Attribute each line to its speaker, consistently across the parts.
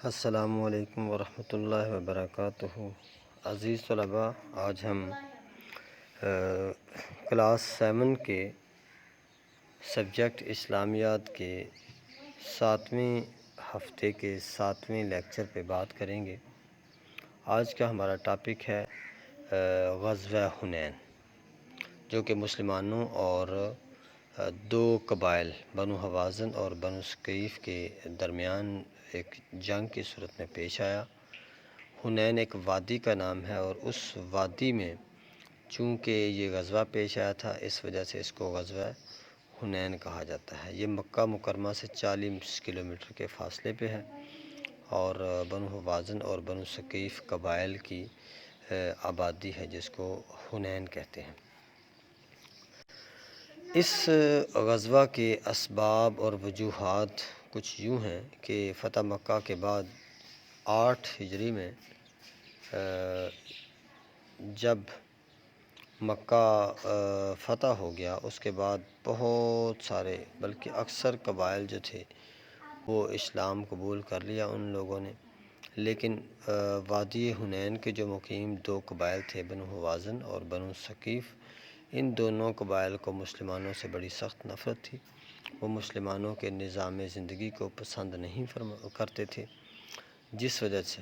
Speaker 1: السلام علیکم ورحمۃ اللہ وبرکاتہ۔ عزیز طلباء، آج ہم کلاس 7 کے سبجیکٹ اسلامیات کے 7ویں ہفتے کے 7ویں لیکچر پہ بات کریں گے۔ آج کا ہمارا ٹاپک ہے غزوہ حنین، جو کہ مسلمانوں اور دو قبائل بنو حوازن اور بنو ثقیف کے درمیان ایک جنگ کی صورت میں پیش آیا۔ حنین ایک وادی کا نام ہے، اور اس وادی میں چونکہ یہ غزوہ پیش آیا تھا، اس وجہ سے اس کو غزوہ حنین کہا جاتا ہے۔ یہ مکہ مکرمہ سے 40 کلومیٹر کے فاصلے پہ ہے، اور بنو حوازن اور بنو ثقیف قبائل کی آبادی ہے جس کو حنین کہتے ہیں۔ اس غزوہ کے اسباب اور وجوہات کچھ یوں ہیں کہ فتح مکہ کے بعد 8 ہجری میں جب مکہ فتح ہو گیا، اس کے بعد بہت سارے بلکہ اکثر قبائل جو تھے وہ اسلام قبول کر لیا ان لوگوں نے، لیکن وادی حنین کے جو مقیم 2 قبائل تھے، بنو حوازن اور بنو ثقیف، ان دونوں قبائل کو مسلمانوں سے بڑی سخت نفرت تھی۔ وہ مسلمانوں کے نظام زندگی کو پسند نہیں کرتے تھے، جس وجہ سے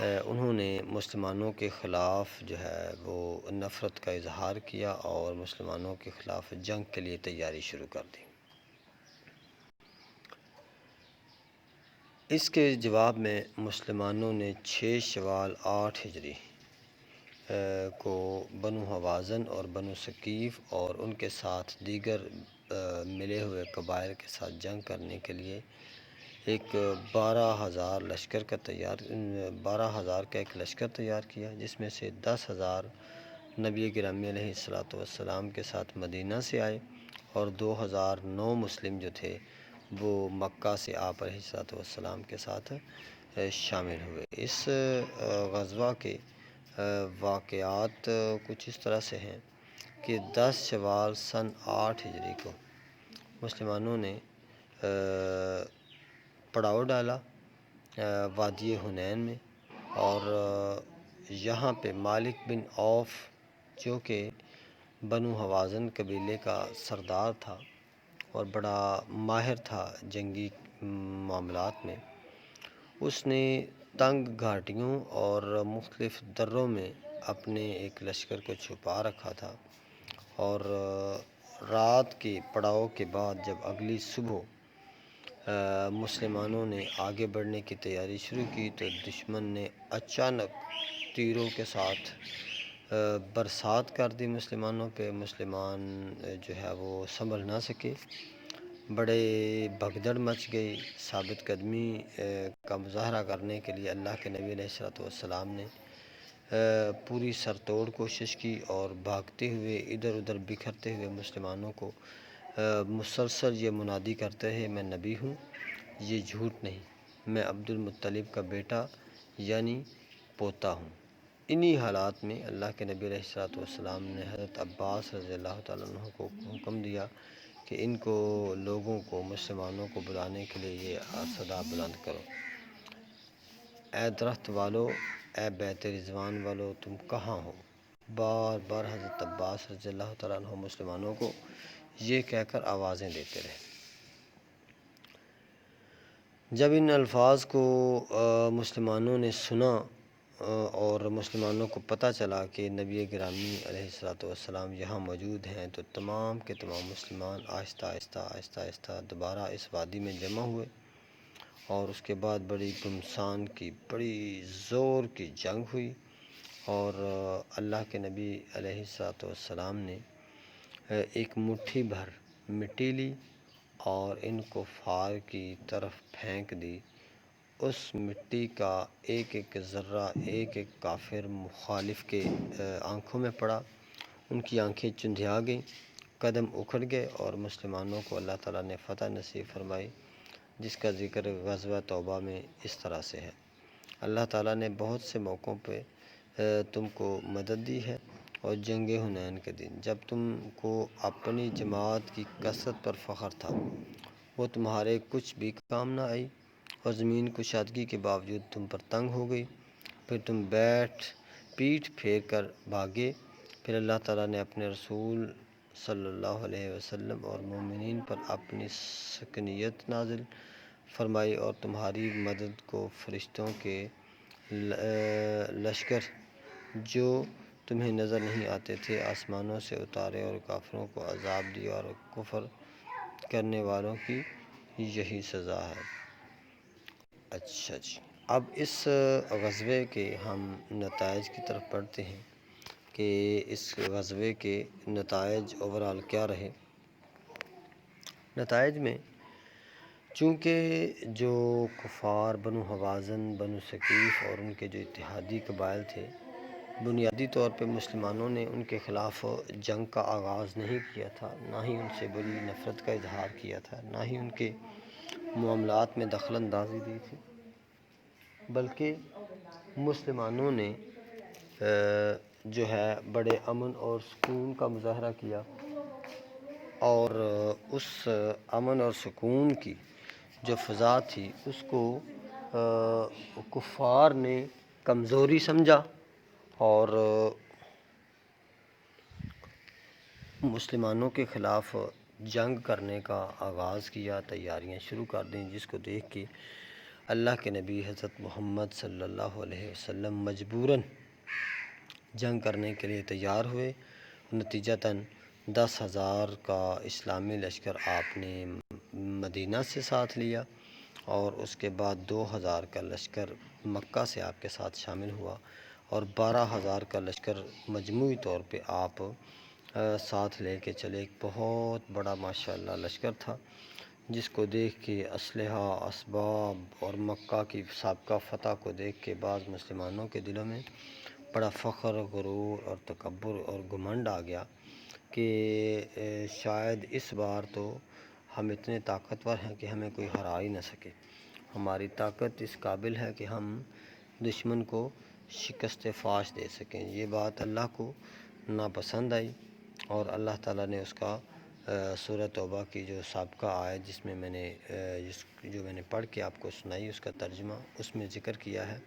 Speaker 1: انہوں نے مسلمانوں کے خلاف جو ہے وہ نفرت کا اظہار کیا اور مسلمانوں کے خلاف جنگ کے لیے تیاری شروع کر دی۔ اس کے جواب میں مسلمانوں نے 6 شوال 8 ہجری کو بنو حوازن اور بنو ثقیف اور ان کے ساتھ دیگر ملے ہوئے قبائل کے ساتھ جنگ کرنے کے لیے ایک 12,000 کا ایک لشکر تیار کیا، جس میں سے 10,000 نبی گرامی علیہ الصلوۃ والسلام کے ساتھ مدینہ سے آئے، اور 2,009 مسلم جو تھے وہ مکہ سے آپ علیہ الصلوۃ والسلام کے ساتھ شامل ہوئے۔ اس غزوہ کے واقعات کچھ اس طرح سے ہیں کہ 10 شوال سن 8 ہجری کو مسلمانوں نے پڑاؤ ڈالا وادی حنین میں، اور یہاں پہ مالک بن عوف، جو کہ بنو حوازن قبیلے کا سردار تھا اور بڑا ماہر تھا جنگی معاملات میں، اس نے تنگ گھاٹیوں اور مختلف دروں میں اپنے ایک لشکر کو چھپا رکھا تھا، اور رات کے پڑاؤ کے بعد جب اگلی صبح مسلمانوں نے آگے بڑھنے کی تیاری شروع کی تو دشمن نے اچانک تیروں کے ساتھ برسات کر دی مسلمانوں پہ۔ مسلمان جو ہے وہ سنبھل نہ سکے، بڑے بھگدڑ مچ گئی۔ ثابت قدمی کا مظاہرہ کرنے کے لیے اللہ کے نبی علیہ الصلوۃ والسلام نے پوری سر توڑ کوشش کی، اور بھاگتے ہوئے ادھر ادھر بکھرتے ہوئے مسلمانوں کو مسلسل یہ منادی کرتے ہیں، میں نبی ہوں، یہ جھوٹ نہیں، میں عبد المطلب کا بیٹا یعنی پوتا ہوں۔ انہی حالات میں اللہ کے نبی علیہ الصلوۃ والسلام نے حضرت عباس رضی اللہ تعالیٰ عنہ کو حکم دیا کہ ان کو لوگوں کو مسلمانوں کو بلانے کے لیے یہ صدا بلند کرو، اے درخت والو، اے بیت رضوان والو، تم کہاں ہو؟ بار بار حضرت عباس رضی اللہ تعالیٰ عنہ مسلمانوں کو یہ کہہ کر آوازیں دیتے رہے۔ جب ان الفاظ کو مسلمانوں نے سنا اور مسلمانوں کو پتہ چلا کہ نبی گرامی علیہ الصلوۃ والسلام یہاں موجود ہیں، تو تمام کے تمام مسلمان آہستہ آہستہ دوبارہ اس وادی میں جمع ہوئے، اور اس کے بعد بڑی گھمسان کی بڑی زور کی جنگ ہوئی، اور اللہ کے نبی علیہ الصلوۃ والسلام نے ایک مٹھی بھر مٹی لی اور ان کفار کی طرف پھینک دی۔ اس مٹی کا ایک ایک ذرہ ایک ایک کافر مخالف کے آنکھوں میں پڑا، ان کی آنکھیں چندھیا گئیں، قدم اکھڑ گئے، اور مسلمانوں کو اللہ تعالیٰ نے فتح نصیب فرمائی، جس کا ذکر غزوہ توبہ میں اس طرح سے ہے۔ اللہ تعالیٰ نے بہت سے موقعوں پہ تم کو مدد دی ہے، اور جنگ حنین کے دن جب تم کو اپنی جماعت کی کثرت پر فخر تھا، وہ تمہارے کچھ بھی کام نہ آئی، اور زمین کشادگی کے باوجود تم پر تنگ ہو گئی، پھر تم پیٹھ پھیر کر بھاگے، پھر اللہ تعالیٰ نے اپنے رسول صلی اللہ علیہ وسلم اور مومنین پر اپنی سکینت نازل فرمائی اور تمہاری مدد کو فرشتوں کے لشکر جو تمہیں نظر نہیں آتے تھے آسمانوں سے اتارے اور کافروں کو عذاب دیا، اور کفر کرنے والوں کی یہی سزا ہے۔ اچھا جی، اب اس غزوے کے ہم نتائج کی طرف پڑھتے ہیں کہ اس غزوے کے نتائج اوورال کیا رہے۔ نتائج میں چونکہ جو کفار بنو حوازن، بنو ثقیف اور ان کے جو اتحادی قبائل تھے، بنیادی طور پہ مسلمانوں نے ان کے خلاف جنگ کا آغاز نہیں کیا تھا، نہ ہی ان سے بڑی نفرت کا اظہار کیا تھا، نہ ہی ان کے معاملات میں دخل اندازی دی تھی، بلکہ مسلمانوں نے جو ہے بڑے امن اور سکون کا مظاہرہ کیا، اور اس امن اور سکون کی جو فضا تھی اس کو کفار نے کمزوری سمجھا اور مسلمانوں کے خلاف جنگ کرنے کا آغاز کیا، تیاریاں شروع کر دیں، جس کو دیکھ کے اللہ کے نبی حضرت محمد صلی اللہ علیہ وسلم مجبوراً جنگ کرنے کے لیے تیار ہوئے۔ نتیجتاً 10,000 کا اسلامی لشکر آپ نے مدینہ سے ساتھ لیا، اور اس کے بعد 2,000 کا لشکر مکہ سے آپ کے ساتھ شامل ہوا، اور 12,000 کا لشکر مجموعی طور پہ آپ ساتھ لے کے چلے۔ ایک بہت بڑا ماشاءاللہ لشکر تھا، جس کو دیکھ کے اسلحہ، اسباب اور مکہ کی سابقہ فتح کو دیکھ کے بعض مسلمانوں کے دلوں میں بڑا فخر، غرور اور تکبر اور گھمنڈ آ گیا کہ شاید اس بار تو ہم اتنے طاقتور ہیں کہ ہمیں کوئی ہرا ہی نہ سکے، ہماری طاقت اس قابل ہے کہ ہم دشمن کو شکست فاش دے سکیں۔ یہ بات اللہ کو ناپسند آئی، اور اللہ تعالیٰ نے اس کا سورہ توبہ کی جو سابقہ آیت جس میں میں نے جو میں نے پڑھ کے آپ کو سنائی، اس کا ترجمہ اس میں ذکر کیا ہے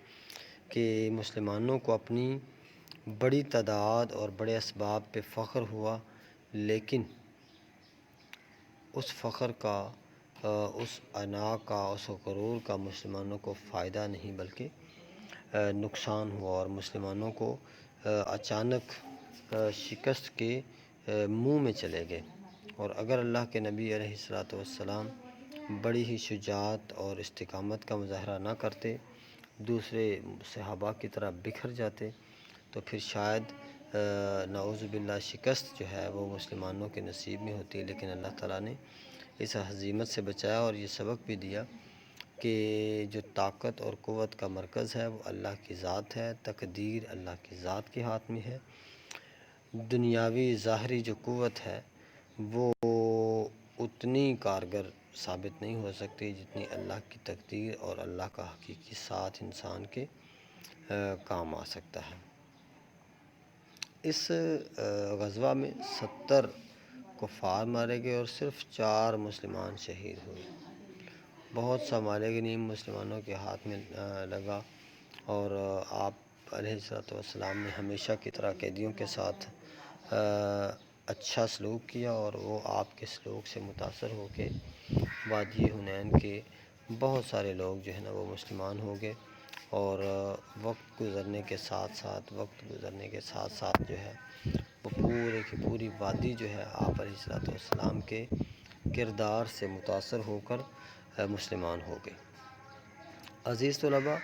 Speaker 1: کہ مسلمانوں کو اپنی بڑی تعداد اور بڑے اسباب پہ فخر ہوا، لیکن اس فخر کا، اس انا کا، اس غرور کا مسلمانوں کو فائدہ نہیں بلکہ نقصان ہوا، اور مسلمانوں کو اچانک شکست کے منہ میں چلے گئے۔ اور اگر اللہ کے نبی علیہ الصلوۃ والسلام بڑی ہی شجاعت اور استقامت کا مظاہرہ نہ کرتے، دوسرے صحابہ کی طرح بکھر جاتے، تو پھر شاید نعوذ باللہ شکست جو ہے وہ مسلمانوں کے نصیب میں ہوتی، لیکن اللہ تعالیٰ نے اس ہزیمت سے بچایا، اور یہ سبق بھی دیا کہ جو طاقت اور قوت کا مرکز ہے وہ اللہ کی ذات ہے، تقدیر اللہ کی ذات کے ہاتھ میں ہے۔ دنیاوی ظاہری جو قوت ہے وہ اتنی کارگر ثابت نہیں ہو سکتی جتنی اللہ کی تقدیر اور اللہ کا حقیقی ساتھ انسان کے کام آ سکتا ہے۔ اس غزوہ میں 70 کفار مارے گئے اور صرف 4 مسلمان شہید ہوئے۔ بہت سا مال غنیمت مسلمانوں کے ہاتھ میں لگا، اور آپ علیہ السلام نے ہمیشہ کی طرح قیدیوں کے ساتھ اچھا سلوک کیا، اور وہ آپ کے سلوک سے متاثر ہو کے وادی حنین کے بہت سارے لوگ جو ہے نا وہ مسلمان ہو گئے، اور وقت گزرنے کے ساتھ ساتھ جو ہے وہ پورے کی پوری وادی جو ہے آپ علیہ السلام کے کردار سے متاثر ہو کر مسلمان ہو گئے۔ عزیز طلباء،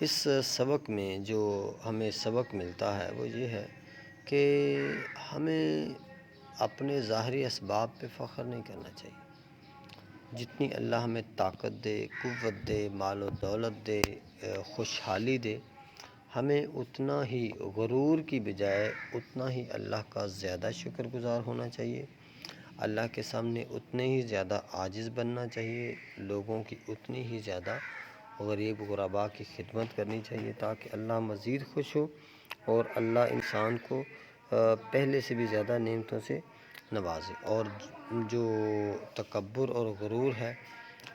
Speaker 1: اس سبق میں جو ہمیں سبق ملتا ہے وہ یہ ہے کہ ہمیں اپنے ظاہری اسباب پہ فخر نہیں کرنا چاہیے۔ جتنی اللہ ہمیں طاقت دے، قوت دے، مال و دولت دے، خوشحالی دے، ہمیں اتنا ہی غرور کی بجائے اتنا ہی اللہ کا زیادہ شکر گزار ہونا چاہیے، اللہ کے سامنے اتنے ہی زیادہ عاجز بننا چاہیے، لوگوں کی اتنی ہی زیادہ غریب غرباء کی خدمت کرنی چاہیے، تاکہ اللہ مزید خوش ہو اور اللہ انسان کو پہلے سے بھی زیادہ نعمتوں سے نوازے۔ اور جو تکبر اور غرور ہے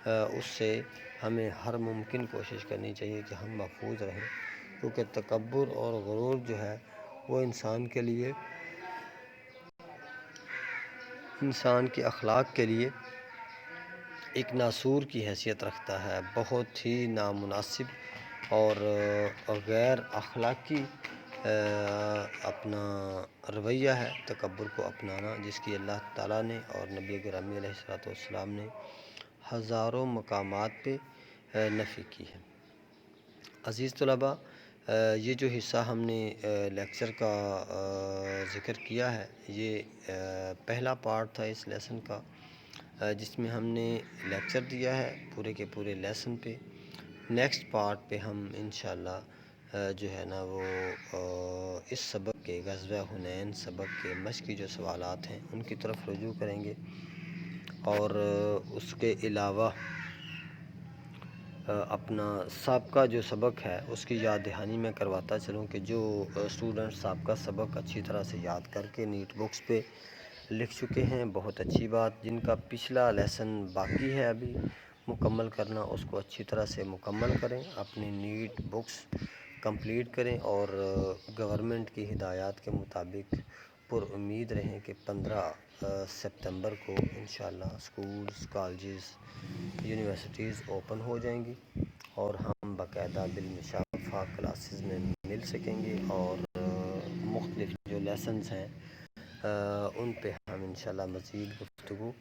Speaker 1: اس سے ہمیں ہر ممکن کوشش کرنی چاہیے کہ ہم محفوظ رہیں، کیونکہ تکبر اور غرور جو ہے وہ انسان کے اخلاق کے لیے ایک ناسور کی حیثیت رکھتا ہے، بہت ہی نامناسب اور غیر اخلاقی اپنا رویہ ہے تکبر کو اپنانا، جس کی اللہ تعالیٰ نے اور نبی گرامی علیہ الصلوۃ والسلام نے ہزاروں مقامات پہ نفی کی ہے۔ عزیز طلباء، یہ جو حصہ ہم نے لیکچر کا ذکر کیا ہے، یہ پہلا پارٹ تھا اس لیسن کا، جس میں ہم نے لیکچر دیا ہے پورے کے پورے لیسن پہ۔ نیکسٹ پارٹ پہ ہم انشاءاللہ جو ہے نا وہ اس سبق کے غزوہ حنین سبق کے مشقی جو سوالات ہیں ان کی طرف رجوع کریں گے، اور اس کے علاوہ اپنا سابقہ جو سبق ہے اس کی یاد دہانی میں کرواتا چلوں کہ جو اسٹوڈنٹ سابقہ سبق اچھی طرح سے یاد کر کے نیٹ بکس پہ لکھ چکے ہیں، بہت اچھی بات۔ جن کا پچھلا لیسن باقی ہے ابھی مکمل کرنا، اس کو اچھی طرح سے مکمل کریں، اپنی نیٹ بکس کمپلیٹ کریں، اور گورنمنٹ کی ہدایات کے مطابق پر امید رہیں کہ 15 سپتمبر کو انشاءاللہ اسکولز، کالجز، یونیورسٹیز اوپن ہو جائیں گی، اور ہم باقاعدہ بالمشافہ کلاسز میں مل سکیں گے، اور مختلف جو لیسنز ہیں ان پہ ہم انشاءاللہ مزید گفتگو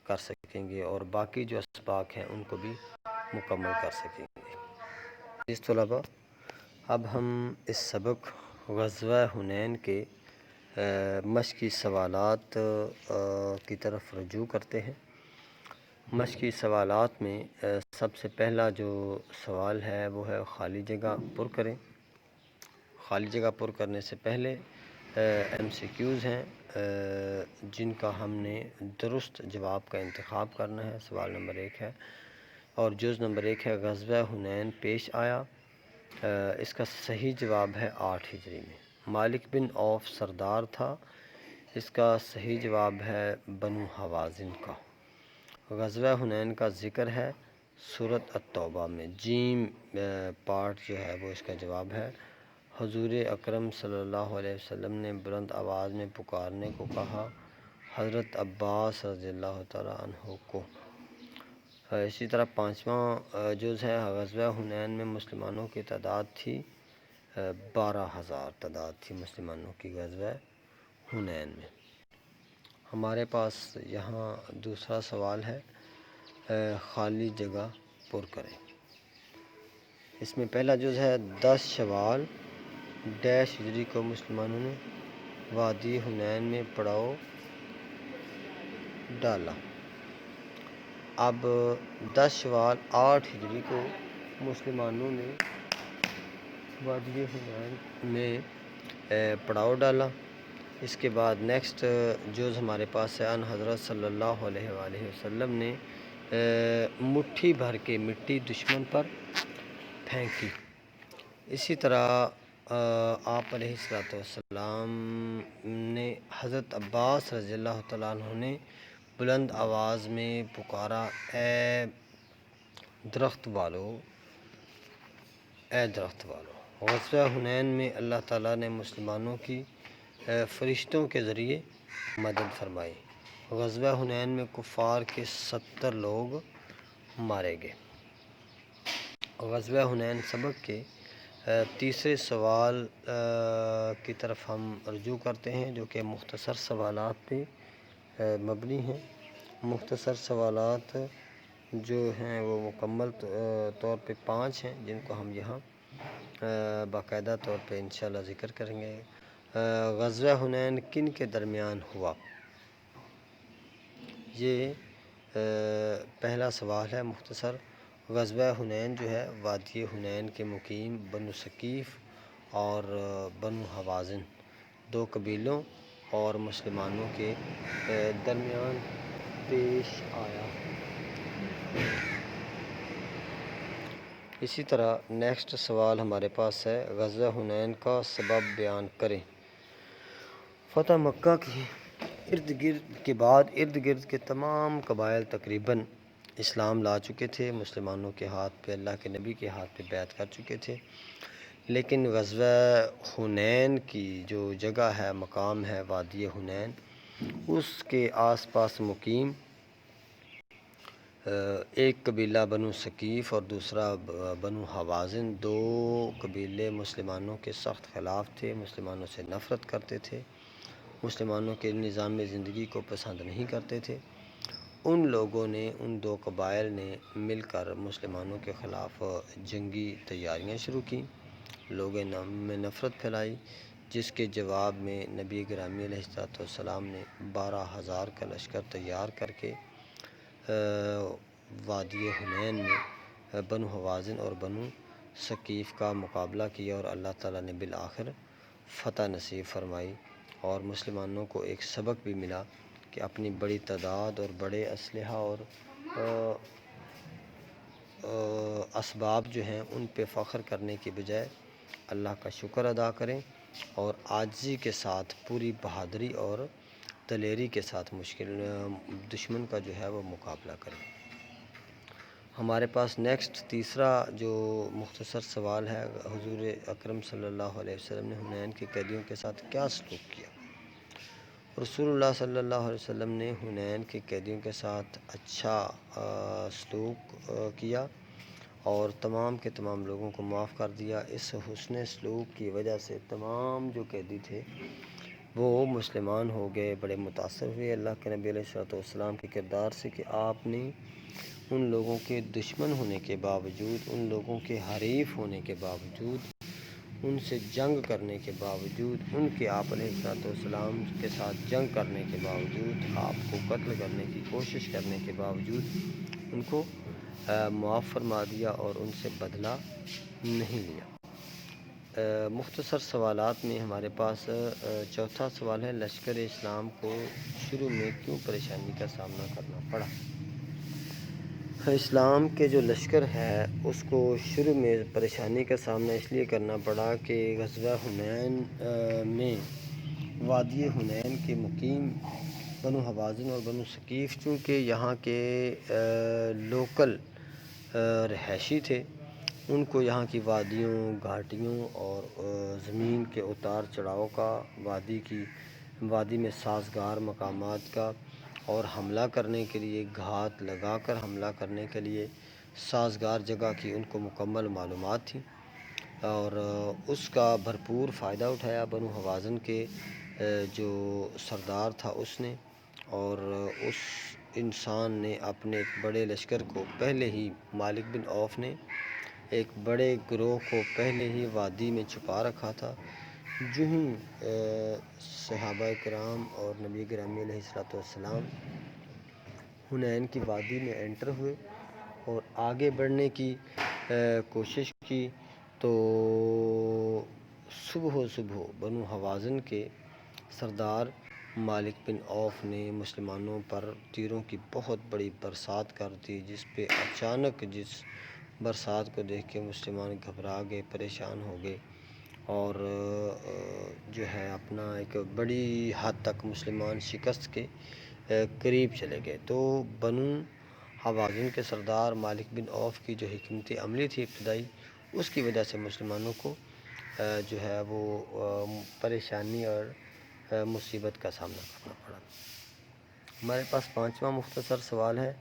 Speaker 1: کر سکیں گے، اور باقی جو اسباق ہیں ان کو بھی مکمل کر سکیں گے۔ اس طلباء، اب ہم اس سبق غزوہ حنین کے مشقی سوالات کی طرف رجوع کرتے ہیں۔ مشقی سوالات میں سب سے پہلا جو سوال ہے وہ ہے خالی جگہ پر کریں۔ خالی جگہ پر کرنے سے پہلے ایم سی کیوز ہیں جن کا ہم نے درست جواب کا انتخاب کرنا ہے۔ سوال نمبر 1 ہے، اور جز نمبر 1 ہے غزوہ حنین پیش آیا، اس کا صحیح جواب ہے 8 ہجری میں۔ مالک بن عوف سردار تھا، اس کا صحیح جواب ہے بنو حوازن کا۔ غزوہ حنین کا ذکر ہے سورۃ التوبہ میں۔ جیم پارٹ جو ہے وہ اس کا جواب ہے۔ حضور اکرم صلی اللہ علیہ وسلم نے بلند آواز میں پکارنے کو کہا حضرت عباس رضی اللہ تعالیٰ عنہ کو۔ اسی طرح 5واں جز ہے غزوہ حنین میں مسلمانوں کی تعداد تھی 12,000 تعداد تھی مسلمانوں کی غزوہ حنین میں۔ ہمارے پاس یہاں دوسرا سوال ہے خالی جگہ پر کریں۔ اس میں پہلا جز ہے 10 شوال ڈیش ہجری کو مسلمانوں نے وادی حنین میں پڑاؤ ڈالا۔ اب 10 شوال 8 ہجری کو مسلمانوں نے وادی حنین میں پڑاؤ ڈالا۔ اس کے بعد نیکسٹ جز ہمارے پاس ہے ان حضرت صلی اللہ علیہ وآلہ وسلم نے مٹھی بھر کے مٹی دشمن پر پھینکی۔ اسی طرح آپ علیہ الصلوۃ والسلام نے حضرت عباس رضی اللہ تعالیٰ عنہ نے بلند آواز میں پکارا اے درخت والو، اے درخت والو۔ غزوہ حنین میں اللہ تعالیٰ نے مسلمانوں کی فرشتوں کے ذریعے مدد فرمائی۔ غزوہ حنین میں کفار کے 70 لوگ مارے گئے۔ غزوہ حنین سبق کے تیسرے سوال کی طرف ہم رجوع کرتے ہیں، جو کہ مختصر سوالات پہ مبنی ہیں۔ مختصر سوالات جو ہیں وہ مکمل طور پہ 5 ہیں، جن کو ہم یہاں باقاعدہ طور پہ انشاءاللہ ذکر کریں گے۔ غزوہ حنین کن کے درمیان ہوا؟ یہ پہلا سوال ہے مختصر۔ غزوہ حنین جو ہے وادی حنین کے مقیم بنو ثقیف اور بنو حوازن 2 قبیلوں اور مسلمانوں کے درمیان پیش آیا۔ اسی طرح نیکسٹ سوال ہمارے پاس ہے غزوہ حنین کا سبب بیان کریں۔ فتح مکہ کی ارد گرد کے بعد ارد گرد کے تمام قبائل تقریباً اسلام لا چکے تھے، مسلمانوں کے ہاتھ پہ، اللہ کے نبی کے ہاتھ پہ بیعت کر چکے تھے، لیکن غزوہ حنین کی جو جگہ ہے، مقام ہے وادی حنین، اس کے آس پاس مقیم ایک قبیلہ بنو ثقیف اور دوسرا بنو حوازن، دو قبیلے مسلمانوں کے سخت خلاف تھے، مسلمانوں سے نفرت کرتے تھے، مسلمانوں کے نظام زندگی کو پسند نہیں کرتے تھے۔ ان لوگوں نے، ان دو قبائل نے مل کر مسلمانوں کے خلاف جنگی تیاریاں شروع کیں، لوگوں میں نفرت پھیلائی، جس کے جواب میں نبی گرامی علیہ السلام نے 12,000 کا لشکر تیار کر کے وادی حنین میں بنو حوازن اور بنو ثقیف کا مقابلہ کیا، اور اللہ تعالیٰ نے بالآخر فتح نصیب فرمائی، اور مسلمانوں کو ایک سبق بھی ملا کہ اپنی بڑی تعداد اور بڑے اسلحہ اور اسباب جو ہیں ان پہ فخر کرنے کی بجائے اللہ کا شکر ادا کریں اور عاجزی کے ساتھ، پوری بہادری اور دلیری کے ساتھ دشمن کا جو ہے وہ مقابلہ کریں۔ ہمارے پاس نیکسٹ تیسرا جو مختصر سوال ہے، حضور اکرم صلی اللہ علیہ وسلم نے حنین کے قیدیوں کے ساتھ کیا سلوک کیا؟ رسول اللہ صلی اللہ علیہ وسلم نے حنین کے قیدیوں کے ساتھ اچھا سلوک کیا اور تمام کے تمام لوگوں کو معاف کر دیا۔ اس حسن سلوک کی وجہ سے تمام جو قیدی تھے وہ مسلمان ہو گئے، بڑے متاثر ہوئے اللہ کے نبی علیہ السلام کے کردار سے کہ آپ نے ان لوگوں کے دشمن ہونے کے باوجود، ان لوگوں کے حریف ہونے کے باوجود، ان سے جنگ کرنے کے باوجود، ان کے آپ علیہ السلام کے ساتھ جنگ کرنے کے باوجود، آپ کو قتل کرنے کی کوشش کرنے کے باوجود ان کو معاف فرما دیا اور ان سے بدلہ نہیں لیا۔ مختصر سوالات میں ہمارے پاس چوتھا سوال ہے، لشکر اسلام کو شروع میں کیوں پریشانی کا سامنا کرنا پڑا؟ اسلام کے جو لشکر ہے اس کو شروع میں پریشانی کا سامنا اس لیے کرنا پڑا کہ غزوہ حنین میں وادی حنین کے مقیم بنو حوازن اور بنو ثقیف چونکہ یہاں کے لوکل رہائشی تھے، ان کو یہاں کی وادیوں، گھاٹیوں اور زمین کے اتار چڑھاؤ کا، وادی میں سازگار مقامات کا اور حملہ کرنے کے لیے، گھات لگا کر حملہ کرنے کے لیے سازگار جگہ کی ان کو مکمل معلومات تھیں، اور اس کا بھرپور فائدہ اٹھایا بنو حوازن کے جو سردار تھا اس نے، اور اس انسان نے اپنے ایک بڑے لشکر کو پہلے ہی، مالک بن عوف نے ایک بڑے گروہ کو پہلے ہی وادی میں چھپا رکھا تھا۔ جو ہی صحابہ کرام اور نبی گرامی علیہ السلام حنین کی وادی میں انٹر ہوئے اور آگے بڑھنے کی کوشش کی تو صبح بنو حوازن کے سردار مالک بن عوف نے مسلمانوں پر تیروں کی بہت بڑی برسات کر دی، جس پہ اچانک جس برسات کو دیکھ کے مسلمان گھبرا گئے، پریشان ہو گئے، اور جو ہے اپنا ایک بڑی حد تک مسلمان شکست کے قریب چلے گئے۔ تو بنو حوازن کے سردار مالک بن عوف کی جو حکمت عملی تھی ابتدائی، اس کی وجہ سے مسلمانوں کو جو ہے وہ پریشانی اور مصیبت کا سامنا کرنا پڑا۔ ہمارے پاس پانچواں مختصر سوال ہے،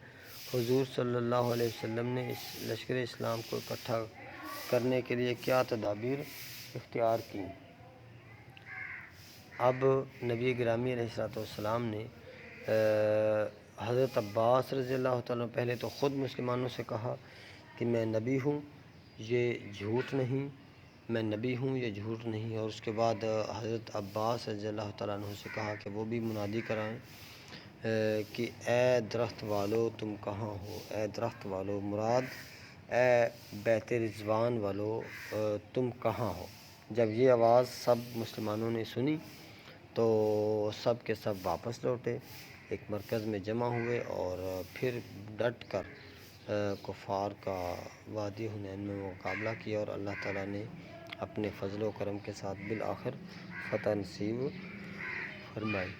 Speaker 1: حضور صلی اللہ علیہ وسلم نے اس لشکر اسلام کو اکٹھا کرنے کے لیے کیا تدابیر اختیار کیں؟ اب نبی گرامی علیہ السلام نے حضرت عباس رضی اللہ تعالیٰ پہلے تو خود مسلمانوں سے کہا کہ میں نبی ہوں، یہ جھوٹ نہیں، میں نبی ہوں، یہ جھوٹ نہیں، اور اس کے بعد حضرت عباس رضی اللہ تعالیٰ عنہ سے کہا کہ وہ بھی منادی کرائیں کہ اے درخت والو تم کہاں ہو، اے درخت والو مراد اے بیت رضوان والو تم کہاں ہو۔ جب یہ آواز سب مسلمانوں نے سنی تو سب کے سب واپس لوٹے، ایک مرکز میں جمع ہوئے اور پھر ڈٹ کر کفار کا وادی حنین میں مقابلہ کیا، اور اللہ تعالیٰ نے اپنے فضل و کرم کے ساتھ بالآخر فتح نصیب فرمائی۔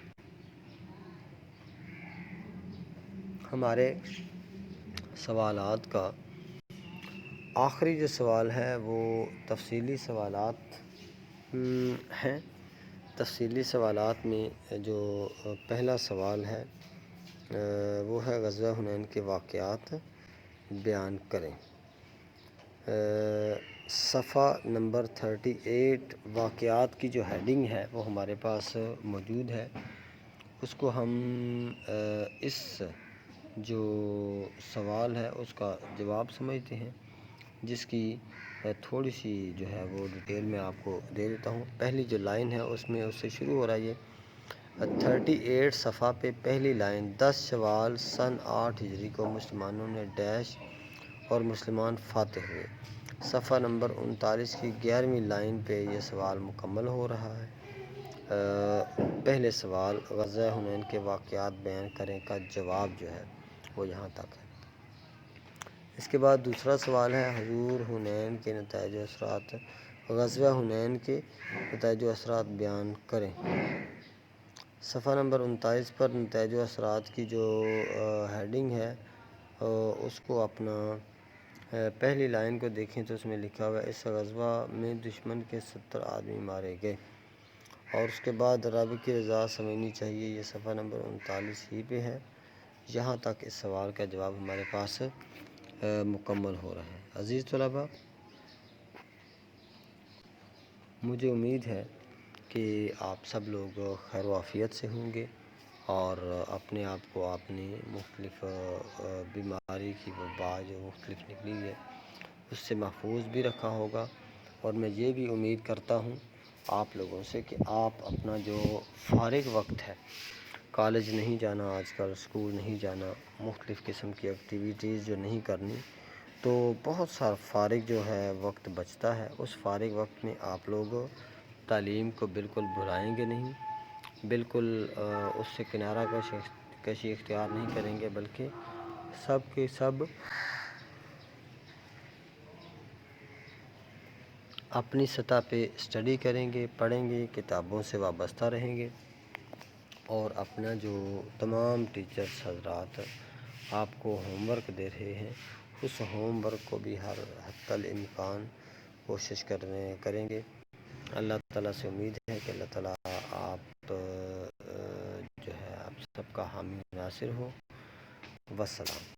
Speaker 1: ہمارے سوالات کا آخری جو سوال ہے وہ تفصیلی سوالات ہیں۔ تفصیلی سوالات میں جو پہلا سوال ہے وہ ہے غزوہ حنین کے واقعات بیان کریں۔ صفحہ نمبر 38 واقعات کی جو ہیڈنگ ہے وہ ہمارے پاس موجود ہے، اس کو ہم اس جو سوال ہے اس کا جواب سمجھتے ہیں، جس کی تھوڑی سی جو ہے وہ ڈیٹیل میں آپ کو دے دیتا ہوں۔ پہلی جو لائن ہے اس میں اس سے شروع ہو رہا ہے یہ 38 صفحہ پہ پہلی لائن 10 شوال سن 8 ہجری کو مسلمانوں نے ڈیش اور مسلمان فاتح ہوئے۔ صفحہ نمبر 39 کی 11ویں لائن پہ یہ سوال مکمل ہو رہا ہے۔ پہلے سوال غزوہ حنین کے واقعات بیان کریں کا جواب جو ہے وہ یہاں تک ہے۔ اس کے بعد دوسرا سوال ہے حضور حنین کے نتائج و اثرات، غزوہ حنین کے نتائج و اثرات بیان کریں۔ صفحہ نمبر 39 پر نتائج و اثرات کی جو ہیڈنگ ہے اس کو اپنا پہلی لائن کو دیکھیں تو اس میں لکھا ہوا ہے اس غزوہ میں دشمن کے 70 آدمی مارے گئے، اور اس کے بعد رب کی رضا سمجھنی چاہیے، یہ صفحہ نمبر 39 ہی پہ ہے۔ یہاں تک اس سوال کا جواب ہمارے پاس مکمل ہو رہا ہے۔ عزیز طلباء، مجھے امید ہے کہ آپ سب لوگ خیر و عافیت سے ہوں گے اور اپنے آپ کو آپ نے مختلف بیماری کی وبا جو مختلف نکلی ہے اس سے محفوظ بھی رکھا ہوگا، اور میں یہ بھی امید کرتا ہوں آپ لوگوں سے کہ آپ اپنا جو فارغ وقت ہے، کالج نہیں جانا آج کل، اسکول نہیں جانا، مختلف قسم کی ایکٹیویٹیز جو نہیں کرنی، تو بہت سارا فارغ جو ہے وقت بچتا ہے، اس فارغ وقت میں آپ لوگ تعلیم کو بالکل بھلائیں گے نہیں، بالکل اس سے کنارہ کشی اختیار نہیں کریں گے، بلکہ سب کے سب اپنی سطح پہ اسٹڈی کریں گے، پڑھیں گے، کتابوں سے وابستہ رہیں گے، اور اپنا جو تمام ٹیچرز حضرات آپ کو ہوم ورک دے رہے ہیں اس ہوم ورک کو بھی ہر حد الامکان کوشش کریں گے۔ اللہ تعالیٰ سے امید ہے کہ اللہ تعالیٰ آپ جو ہے آپ سب کا حامی ناصر ہو۔ والسلام۔